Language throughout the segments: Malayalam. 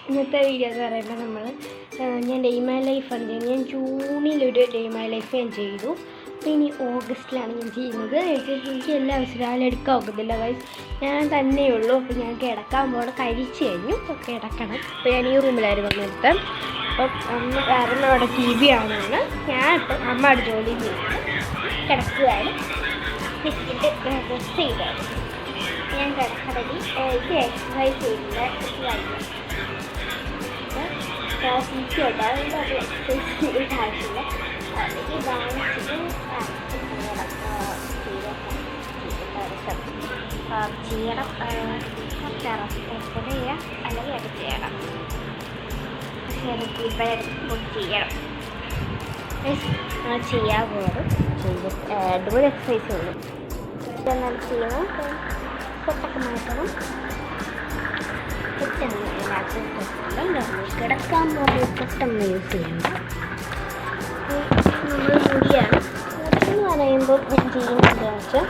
ഇന്നത്തെ വീഡിയോ എന്ന് പറയുമ്പോൾ ഞാൻ ഡേ മൈ ലൈഫാണ് ചെയ്യുന്നത്. ഞാൻ ജൂണിലൊരു ഡേ മൈ ലൈഫ് ഞാൻ ചെയ്തു. അപ്പോൾ ഇനി ഓഗസ്റ്റിലാണ് ഞാൻ ചെയ്യുന്നത്. എനിക്ക് എല്ലാ ദിവസവും രാവിലെ എടുക്കാൻ ഒക്കത്തില്ല ഗൈസ്, ഞാൻ തന്നെയുള്ളൂ. അപ്പോൾ ഞാൻ കിടക്കാൻ പോകണം, കഴിച്ച് കഴിഞ്ഞു. അപ്പോൾ കിടക്കണം. അപ്പോൾ ഞാൻ ഈ റൂമിലായിരുന്നു വന്നിട്ട്. അപ്പം അമ്മ കാരണം അവിടെ ടി വി ആണെന്ന് ഞാൻ ഇപ്പം അമ്മയുടെ ജോലി ചെയ്തിട്ട് കിടക്കുകയാണ്. ഡ്രസ് ചെയ്താണ് ഞാൻ കിടക്കണത്. ഇത് എക്സസൈസ് ചെയ്യുന്ന ഫീസ് ഉണ്ട്, അതുകൊണ്ട് അത് എക്സസൈസ് ചെയ്യേണ്ട ആവശ്യമില്ല. അല്ലെങ്കിൽ ഡാൻസിന് ചെയ്യണം, ചെയ്യാം അല്ലെങ്കിൽ അത് ചെയ്യണം. പക്ഷേ എനിക്ക് ഇപ്പോഴും ചെയ്യണം, ചെയ്യാൻ പോകുന്നത് ചെയ്തിട്ട് അടിപൊളി എക്സസൈസ് ഉള്ളൂ. എന്നാലും ചെയ്യണം, പൊട്ടൊക്കെ മാറ്റണം. പെട്ടെന്ന് കിടക്കാൻ പോകുമ്പോൾ പെട്ടെന്ന് യൂസ് ചെയ്യണം. നമ്മൾ മുടിയാണ് എന്ന് പറയുമ്പോൾ ഞാൻ ചെയ്യുന്നതെന്ന് വെച്ചാൽ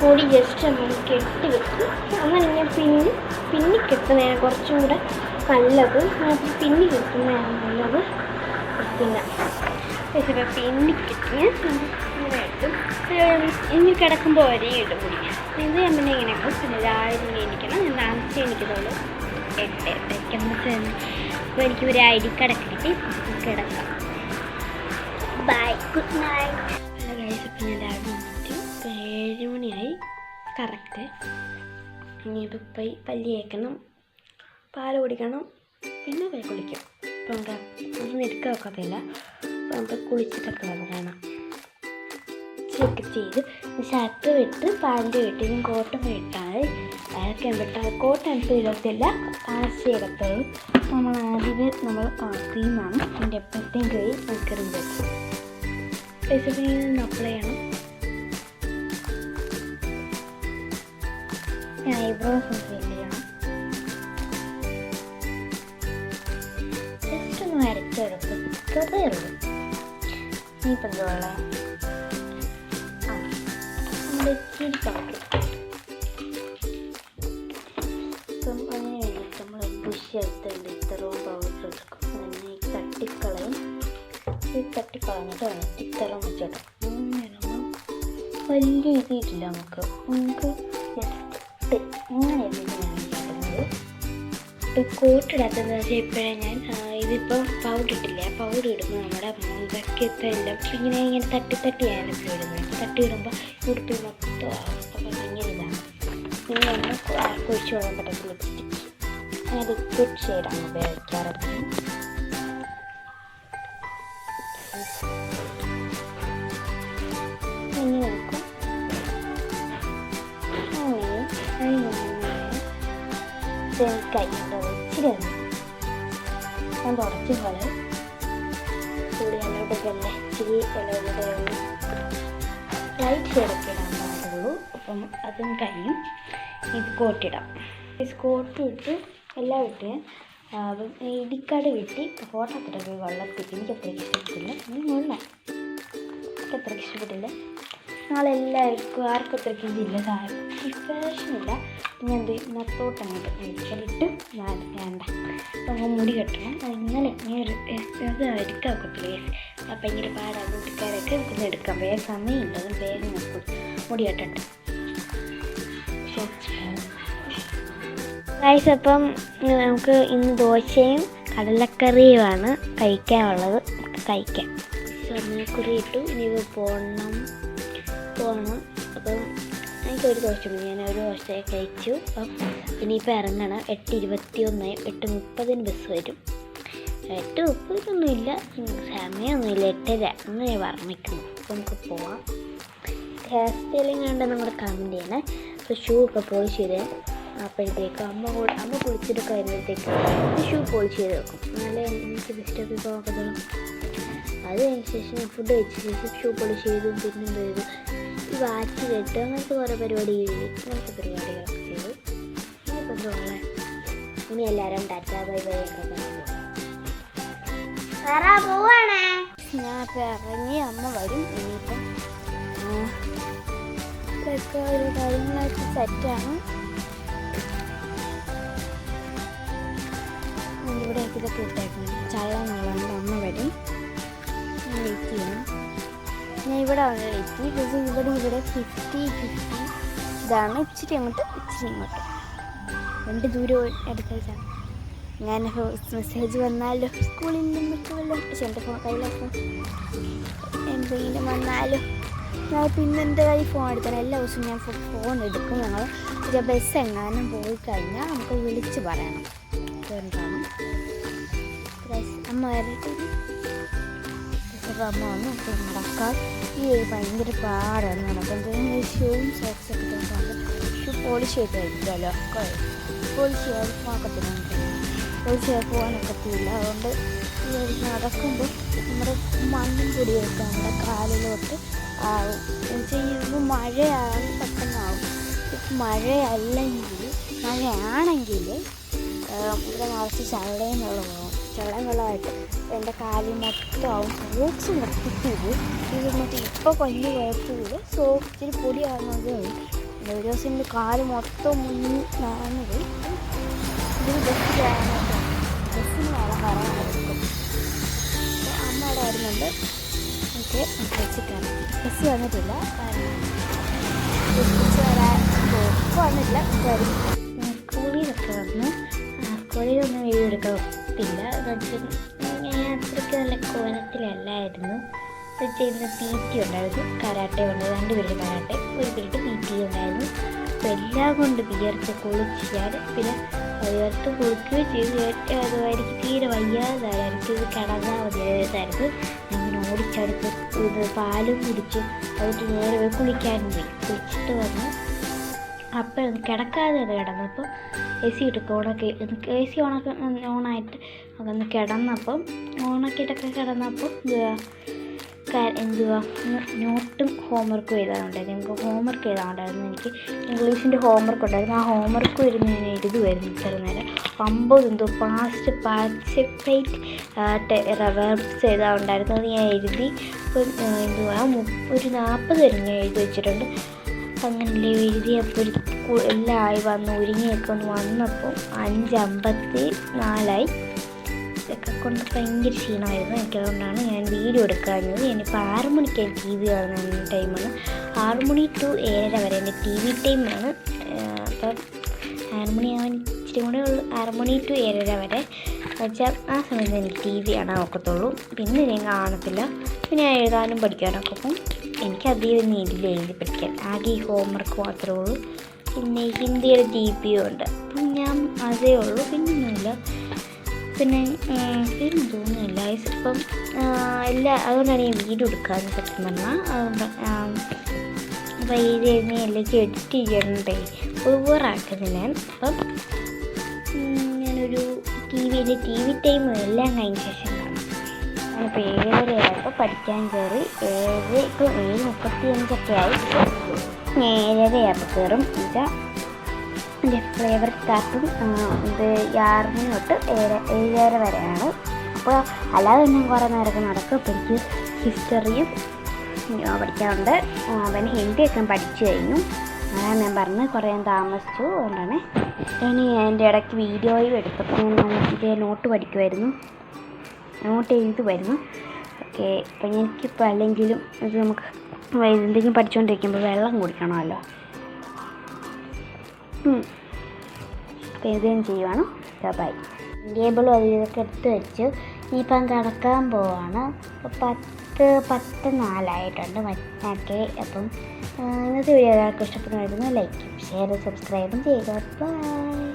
മുടി ജസ്റ്റ് നമ്മൾ കെട്ടി വെക്കും. അങ്ങനെ ഞാൻ പിന്നി കെട്ടുന്നതാണ് കുറച്ചും കൂടെ നല്ലത്. പിന്നി കെട്ടുന്നതാണ് നല്ലത്. പിന്നെ പിന്നി കെട്ടി ഇങ്ങനെ ഇട്ടും ഇനി കിടക്കുമ്പോൾ വരെ ഇടും മുടി. ഇത് ഞാൻ പിന്നെ ഇങ്ങനെ ഇടും. പിന്നെ രാവിലെ എണീക്കണം, ഞാൻ താമസിച്ച് എണീക്കുന്നുള്ളൂ. 8:30 അപ്പോൾ എനിക്ക് ഒരു ID കാർഡൊക്കെ കിട്ടി കിടക്കാം. Bye, good night. Hello guys, അപ്പോൾ ഞാൻ രാവിലെ എണീറ്റു. 7 മണിയായി കറക്റ്റ്. ഇനിയിപ്പോൾ പോയി പല്ല് തേക്കണം, പാല് കുടിക്കണം, പിന്നെ പോയി കുളിക്കും. അപ്പോൾ നമുക്ക് എടുക്കാൻ ഒക്കത്തില്ല. അപ്പോൾ നമുക്ക് കുളിച്ചിട്ടൊക്കെ വരണം. ഒക്കെ ചെയ്ത് ഷർട്ട് വിട്ട് പാൻറ്റ് വിട്ട് ഇനി കോട്ടൺ വിട്ടാൽ അതൊക്കെ വിട്ടാൽ കോട്ടൺ എനിക്ക് ഇടത്തില്ല, ആശയം ഇടത്തുള്ളൂ. നമ്മൾ ആദ്യമേ ക്രീമാണ് എൻ്റെ എപ്പോഴത്തെയും ക്രീം ക്രീം വെച്ച് നിന്ന് അപ്ലൈ ചെയ്യണം. ഞാൻ ഐബ്രോസ് ക്രീം ചെയ്യണം. ജസ്റ്റ് ഒന്ന് വരച്ചെടുക്കും, ചെറുതായുള്ളൂ. ഇനിയിപ്പോൾ എന്തുള്ള ഇച്ചിരി പൗഡർ. ഇപ്പം അതിന് വേണ്ടിയിട്ട് നമ്മൾ ബുഷ് എടുത്തുണ്ട് ഇത്രയും പൗഡർ എടുക്കും. അതിനെ തട്ടിക്കളയും. ഈ തട്ടിക്കളഞ്ഞിട്ട് വേണം ഇത്രയും വെച്ചിട്ട് അങ്ങനെ വലിയ ഇതിട്ടില്ല. നമുക്ക് ജസ്റ്റ് ഇങ്ങനെ ഞാൻ ചെയ്യുന്നത്. കോട്ടിടാത്തതെന്ന് വെച്ചാൽ ഇപ്പോഴേ ഞാൻ ഇതിപ്പോൾ പൗഡർ ഇട്ടില്ല. പൗഡർ ഇടുമ്പോൾ നമ്മുടെ മുഖത്തെല്ലാം ഇങ്ങനെ തട്ടിയാണ് ഇപ്പോൾ ഇടുന്നത്. തട്ടി ഇടുമ്പോൾ ഉടുപ്പ് മൊത്തം അപ്പം ഭയങ്കര ഇതാണ്. പിന്നെ നമ്മൾ കുഴിച്ച് പോകാൻ പറ്റുന്ന ലിപ്സ്റ്റിക്ക്, ഞാൻ ലിക്വിഡ് ഷെയ്ഡാണ് ഉപയോഗിക്കാറുള്ളത്. ഇനി നോക്കും കൈയുണ്ടോ ഇച്ചിരി ഞാൻ തുടച്ച് പോലെ കൂടി ഇലവിടല്ലേ ഇച്ചിരി ഇലവിടെ ലൈറ്റ് ഷെയ്ഡൊക്കെ ഇടാൻ പാടുള്ളൂ. അപ്പം അതും കഴിയും. ഇത് കോട്ടിടാം. കോട്ട് വിട്ട് എല്ലാം വിട്ട് അപ്പം ഇടിക്കാട് വെട്ടി ഫോട്ടോ അത്രയ്ക്ക് വെള്ളത്തിട്ട് എനിക്ക് അത്രയ്ക്ക് ഇഷ്ടപ്പെട്ടില്ല. എനിക്ക് അത്രയ്ക്ക് ഇഷ്ടപ്പെട്ടില്ല. നാളെ എല്ലാവർക്കും ആർക്കും അത്രയ്ക്ക് ഇതില്ല, സാധനം ഇൻസ്പിറേഷനില്ല. ഞാൻ എന്ത് നത്തോട്ട് അങ്ങോട്ട് ഇടിക്കലിട്ട് ഞാൻ വേണ്ട അപ്പോൾ മുടി കെട്ടണം. ഇങ്ങനെ അത് എടുക്കാൻ ഒക്കത്തില്ല. അപ്പം ഭയങ്കര പാടാണ്. മുടിക്കാരൊക്കെ ഒന്ന് എടുക്കാം. വേഗം സമയമില്ല, അതും വേഗം മുടി കെട്ടട്ടെ. ഗൈസ്, അപ്പം നമുക്ക് ഇന്ന് ദോശയും കടലക്കറിയുമാണ് കഴിക്കാനുള്ളത്. കഴിക്കാം. സമയക്കുറി ഇട്ടു. ഇനി പോകണം. അപ്പം എനിക്കൊരു ദോശ മതി. ഞാൻ ഒരു ദോശ കഴിച്ചു. അപ്പം ഇനിയിപ്പോൾ ഇറങ്ങണം. 8:21, 8:30 ബസ് വരും. 8:30 സമയമൊന്നുമില്ല, 8:30 അങ്ങനെ പറഞ്ഞിരിക്കുന്നു. അപ്പോൾ നമുക്ക് പോവാം. ഹെയർ സ്റ്റൈലിങ് കണ്ട് നമ്മുടെ കമൻറ്റ് ചെയ്യണേ. അപ്പോൾ ഷൂ ഒക്കെ പോളിഷ് ചെയ്ത് അപ്പോഴത്തേക്ക് അമ്മ കുളിച്ചിട്ടൊക്കെ വരുമ്പോഴത്തേക്ക് ഷൂ പോളിഷ് ചെയ്ത് വെക്കും. എന്നാലേ എനിക്ക് ഡിസ്റ്റർബ് പോകത്തുള്ളൂ. അത് കഴിഞ്ഞ ശേഷം ഫുഡ് കഴിച്ച ശേഷം ഷൂ പോളിഷ് ചെയ്തു. പിന്നെ എന്ത് ചെയ്തു, ഈ വാച്ച് കെട്ട് അങ്ങനത്തെ കുറേ പരിപാടികളൊക്കെ ചെയ്തു. ഇനിയിപ്പോൾ എന്തുള്ള ഇനി എല്ലാവരും ടാറ്റ ബൈ ബൈ ഒക്കെ പോവാണേ. ഞാൻ ഇപ്പോൾ ഇറങ്ങി, അമ്മ വരും. ഇനിയിപ്പം ഇതൊക്കെ ഒരു കാര്യങ്ങളൊക്കെ സെറ്റാണ്. ഇവിടെയൊക്കെ ഇതൊക്കെ ഇട്ടേക്കണം. ചള്ളനുള്ളതുകൊണ്ട് അമ്മ വരും. ഞാൻ വെയിറ്റ് ചെയ്യണം. ഞാൻ ഇവിടെ വന്ന് വെയിറ്റ് ചെയ്യും. പക്ഷേ ഇവിടെ 50 ഇതാണ്. ഇച്ചിരി അങ്ങോട്ട് ഇച്ചിരി ഇങ്ങോട്ട് 2 ദൂരം എടുത്തേച്ചാണ്. ഞാൻ മെസ്സേജ് വന്നാലോ സ്കൂളിൽ നിന്നൊക്കെ വല്ലതും, പക്ഷെ എൻ്റെ കയ്യിലൊക്കെ എന്തെങ്കിലും വന്നാലോ ഞാൻ പിന്നെ എൻ്റെ കയ്യിൽ ഫോൺ എടുക്കണം. എല്ലാ ദിവസവും ഞാൻ ഫോൺ എടുക്കും. ഞങ്ങൾ ഒരു ബസ് എങ്ങാനും പോയി കഴിഞ്ഞാൽ നമുക്ക് വിളിച്ച് പറയണം എന്താണ്. അമ്മ വരട്ടെ. അമ്മ വന്ന് നടക്കാൻ ഈ ഭയങ്കര പാടാണ് നടക്കുന്നത്. ഷൂവും സോക്സൊക്കെ ഷൂ പോളിഷ് ചെയ്തായിരിക്കുമല്ലോ. പോളിഷ് ചെയ്യാൻ നോക്കത്തില്ല, പോളിഷ് ചെയ്യാൻ പോകാനൊക്കത്തില്ല. അതുകൊണ്ട് നടക്കുമ്പോൾ നമ്മുടെ മണ്ണും പൊടിയൊക്കെ നമ്മുടെ കാലിലോട്ട് ആവും. ചെയ്യുമ്പോൾ മഴയാണ് പെട്ടെന്നാവും. മഴയാണെങ്കിൽ ഇവിടെ നിറച്ച് ചള്ളയും വെള്ളമാവും. ചള്ളയും വെള്ളമായിട്ട് എൻ്റെ കാലിൽ മൊത്തമാവും. സോക്സ് നിർത്തിയത് ഇത് മറ്റേ ഇപ്പോൾ വലിയ കുഴപ്പമില്ല. ഇച്ചിരി പൊടിയാകുന്നതേ ഉള്ളൂ. ഒരു ദിവസം എൻ്റെ കാല് മൊത്തം മുന്നിൽ ഇതിന് ബസ്സിന് വേണം പറയാനായിരിക്കും. അപ്പോൾ അമ്മ അവിടെ വരുന്നുണ്ട്. എനിക്ക് ബസ്സിൽ കയറി. ബസ് വന്നിട്ടില്ല, വന്നിട്ടില്ല. സ്കൂളിലൊക്കെ വന്ന് സ്കൂളിലൊന്നും വീഡിയോ എടുക്കത്തില്ല. ഞാൻ അത്രയ്ക്ക് നല്ല കോലത്തിലല്ലായിരുന്നു. ചെയ്യുന്ന പി ടി ഉണ്ടായിരുന്നു, കരാട്ടെ ഉണ്ട്. 2 period karate, 1 period P T ഉണ്ടായിരുന്നു. അപ്പോൾ എല്ലാം കൊണ്ട് വിയർത്ത് കുളിച്ചാൽ പിന്നെ വിയർത്ത് കുളിക്കുകയും ചെയ്ത് എനിക്ക് തീരെ വയ്യാതായി. എനിക്കിത് കിടന്നാൽ മതിയായതായിരുന്നു. അങ്ങനെ ഓടിച്ചടുത്ത് ഇത് പാലും കുടിച്ച് അതിട്ട് നേരെ പോയി കുളിക്കാനും പോയി. കുളിച്ചിട്ട് വന്ന് അപ്പം കിടക്കാതെ കിടന്നപ്പോൾ AC ഇട്ടൊക്കെ ഓണാക്കി, AC ഓണായിട്ട് അതൊന്ന് കിടന്നപ്പം ഓണാക്കിയിട്ടൊക്കെ കിടന്നപ്പോൾ നോട്ടും ഹോംവർക്കും എഴുതാനുണ്ടായിരുന്നു. ഞങ്ങൾക്ക് ഹോംവർക്ക് എഴുതാനുണ്ടായിരുന്നു. എനിക്ക് ഇംഗ്ലീഷിൻ്റെ ഹോംവർക്ക് ഉണ്ടായിരുന്നു. ആ ഹോംവർക്കും ഇരുന്ന് ഞാൻ എഴുതുമായിരുന്നു ഇത്ര നേരം. 50 പാസ്റ്റ് പാർട്ടിസിപ്പേറ്റ് വെർബ്സ് എഴുതാനുണ്ടായിരുന്നു. അത് ഞാൻ എഴുതി. ഇപ്പം ഒരു 40 വരെ ഞാൻ എഴുതി വെച്ചിട്ടുണ്ട്. അങ്ങനെയല്ലേ എഴുതിയപ്പോൾ എല്ലാം ആയി വന്ന് ഒരുങ്ങിയൊക്കെ ഒന്ന് വന്നപ്പോൾ 5:54 ഇതൊക്കെ കൊണ്ട് ഭയങ്കര ക്ഷീണമായിരുന്നു. എനിക്കതുകൊണ്ടാണ് ഞാൻ വീഡിയോ എടുക്കാഞ്ഞത്. ഞാനിപ്പോൾ 6 മണിക്ക് TV കാണുന്ന ടൈമാണ്. 6 മണി to 7:30 വരെ എൻ്റെ TV ടൈമാണ്. അപ്പം 6 മണിയാവാൻ ഇച്ചിരി കൂടെ ഉള്ളൂ. 6 മണി to 7:30 വരെ വെച്ചാൽ ആ സമയത്ത് എനിക്ക് TV കാണാൻ നോക്കത്തുള്ളൂ. പിന്നെ ഞാൻ കാണത്തില്ല. പിന്നെ ഞാൻ എഴുതാനും പഠിക്കാനൊക്കെ അപ്പം എനിക്കധികം നീതിയിൽ എഴുതി പഠിക്കാൻ. ആകെ ഈ ഹോംവർക്ക് മാത്രമേ ഉള്ളൂ. പിന്നെ ഹിന്ദിയുടെ GP ഉണ്ട്. അപ്പം ഞാൻ അതേ ഉള്ളൂ. പിന്നൊന്നുമില്ല. പിന്നെ തോന്നുന്നില്ല ഇപ്പം അതുകൊണ്ടാണ് ഞാൻ വീഡിയോ എടുക്കാമെന്ന് സത്യം പറഞ്ഞാൽ. അപ്പോൾ ഇത് എല്ലാം എഡിറ്റ് ചെയ്യണ്ടേ, ഓവറാക്കുന്നത് ഞാൻ. അപ്പം ഞാനൊരു TV ടൈമും എല്ലാം കഴിഞ്ഞ ശേഷം കാണാം. ഞാനിപ്പോൾ 7:30 പഠിക്കാൻ കയറി. 7:35 ആയി. 7:30 കയറും. എന്നുവെച്ചാൽ എൻ്റെ ഫ്ലേവർ സ്റ്റാർട്ടും ഇത് 6 മണി തൊട്ട് 7:30 വരെയാണ്. അപ്പോൾ അല്ലാതെ തന്നെ കുറേ നേരമൊക്കെ നടക്കും. അപ്പോൾ എനിക്ക് ഹിസ്റ്ററിയും പഠിക്കാറുണ്ട്. പിന്നെ ഹിന്ദിയൊക്കെ പഠിച്ചു കഴിഞ്ഞു. അതാണ് ഞാൻ പറഞ്ഞത്. കുറേ ഞാൻ താമസിച്ചു. അതുകൊണ്ടാണ് ഞാൻ എൻ്റെ ഇടയ്ക്ക് വീഡിയോയും എടുത്തപ്പോൾ ഞാൻ നോട്ട് പഠിക്കുമായിരുന്നു, നോട്ട് എഴുതുമായിരുന്നു. ഓക്കെ. അപ്പം എനിക്കിപ്പോൾ അല്ലെങ്കിലും ഇത് നമുക്ക് എന്തെങ്കിലും പഠിച്ചുകൊണ്ടിരിക്കുമ്പോൾ വെള്ളം കുടിക്കണമല്ലോ. അപ്പോൾ ഇതും ചെയ്യുവാണ്. ബൈ. ടേബിളും അത് ഇതൊക്കെ എടുത്ത് വെച്ച് ഇനിയിപ്പം കിടക്കാൻ പോവാണ്. 10:04 ആയിട്ടുണ്ട്. ഓക്കെ. അപ്പം ഇന്നത്തെ വീഡിയോ എല്ലാവർക്കും ഇഷ്ടപ്പെടുമായിരുന്നു. ലൈക്കും ഷെയറും സബ്സ്ക്രൈബും ചെയ്യുക. ബൈ.